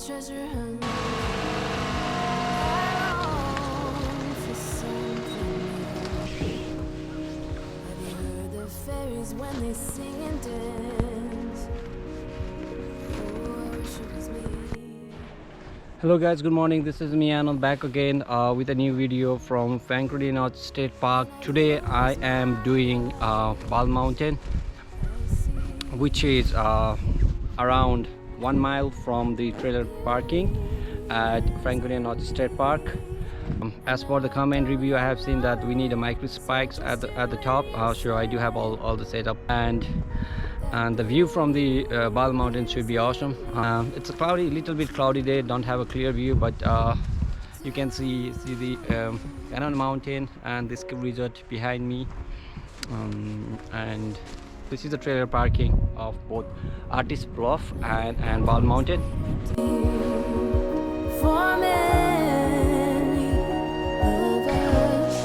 treasure hunt. I long for something new. Have you heard the fairies when they sing and dance? Oh, I wish it was me. Hello guys, good morning. This is me Anand back again with a new video from Franconia Notch State Park. Today I am doing Ball Mountain, which is around 1 mile from the trailer parking at Franconia Notch State Park. As for the comment review, I have seen that we need a microspikes at the top. So I do have all the setup, and the view from the Ball Mountain should be awesome. It's a little bit cloudy day, don't have a clear view, but you can see the Canon mountain and the ski resort behind me, and this is the trailer parking of both Artist Bluff and Ball Mountain. For many of us,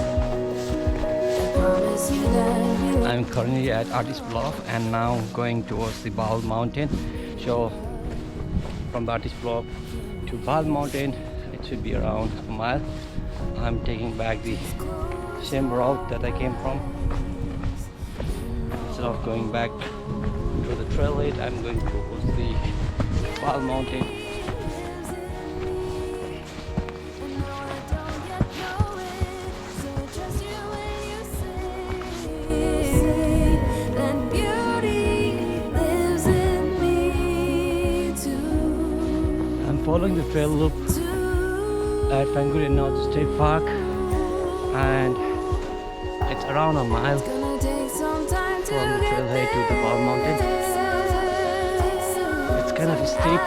I promise you that we will. I'm currently at Artist Bluff and now going towards the Ball Mountain. So from the Artist Bluff to Ball Mountain, it should be around a mile. I'm taking back the same route that I came from. Instead of going back to the trail head, I'm going towards the Ball Mountain. Following the trail loop at Franconia Notch State Park, and it's around a mile from the trailhead to the Ball Mountain. It's kind of steep.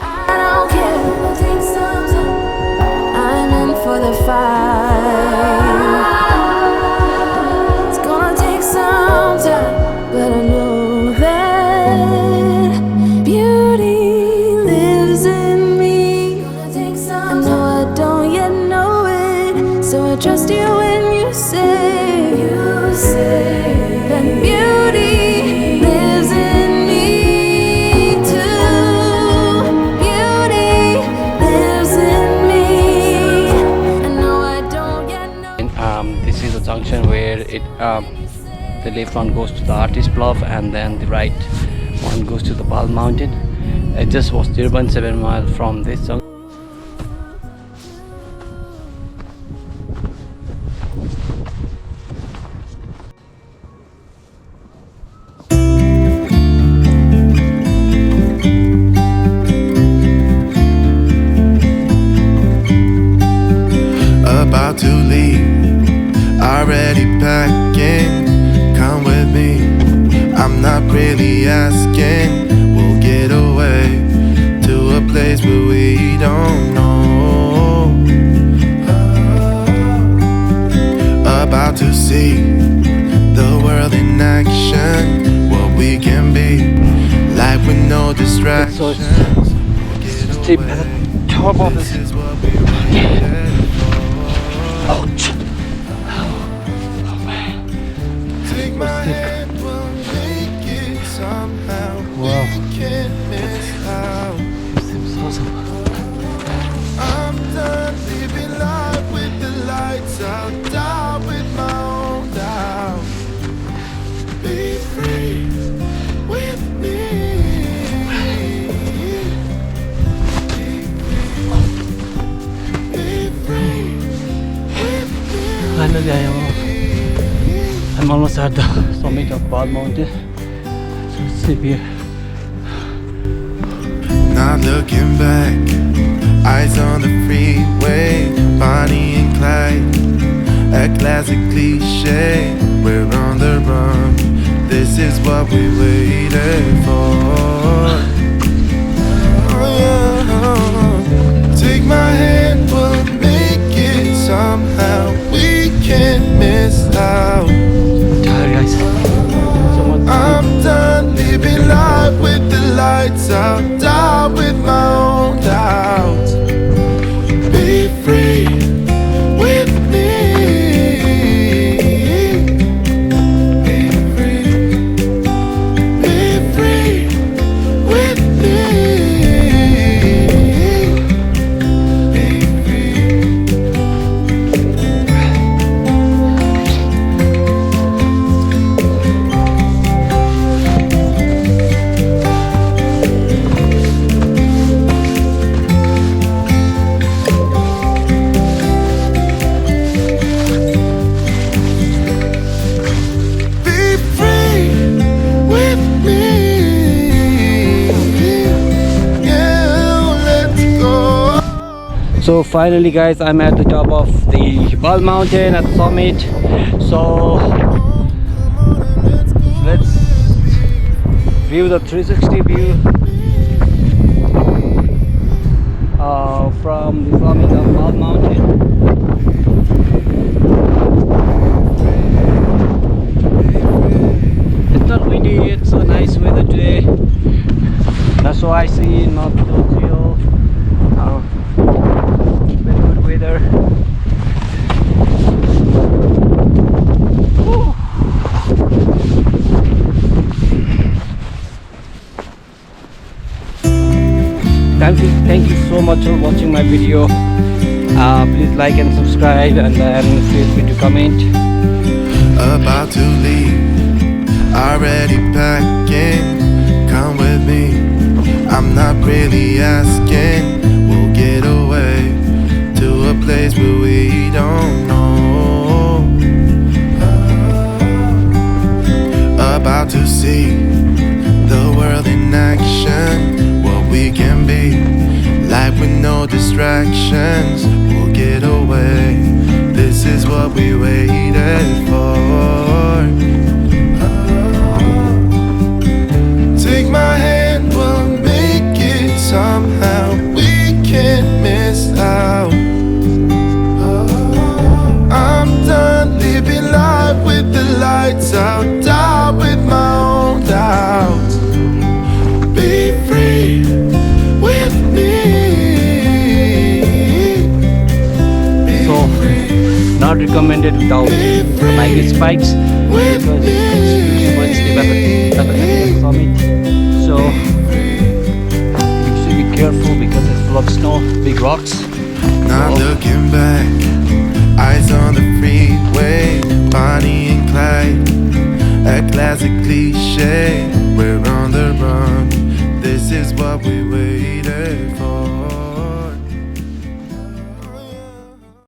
I don't care, it'll take some time. I'm in for the fight. It's gonna take some time, but I know that beauty lives in me. I know I don't yet know it, so I trust you when you say that beauty lives in me too. Beauty lives in me. I know I don't yet know. And this is the junction where the left one goes to the Artist Bluff and then the right one goes to the Ball Mountain. It just was 0.7 miles from this junction. About to leave, already packing. Come with me, I'm not really asking. We'll get away to a place where we don't know. About to see the world in action, what we can be, life with no distractions. Steep at the top of This this. is what we waited for. Ouch! Take my hand, we'll make it somehow. Wow. We can't miss out. Seems awesome. I'm done living life with the lights out, die with my own doubt. Be free with me. Be free with me. Finally, I'm almost at the summit of Ball Mountain. So let's see here. Not looking back, eyes on the freeway, Bonnie and Clyde, a classic cliche. We're on the run, this is what we waited for. Oh, yeah. Take my hand, we'll make it somehow. We can't miss out. Tired guys. So much I'm done living life with the lights out, die with my own doubts. Be free with me. Be free. Be free finally guys, I'm at the top of the Bald Mountain at the summit. So let's view the 360 view from the summit of Bald Mountain. It's not windy, it's a nice weather today. That's why I see not so chill. Very good weather. Woo. Thank you so much for watching my video. Please like and subscribe, and then feel free to comment. About to leave, already packing. Come with me, I'm not really asking. We'll get away to a place where we don't know. About to see the world in action, what we can be, life with no distractions. We'll get away, this is what we waited for. Take my hand, we'll make it somehow. We can't miss out. I'm done living life with the lights out, die with my own doubts. Be free with me. So, not recommended without microspikes because it's too much at the summit. So you should be careful because it's full of snow, big rocks. Not looking back,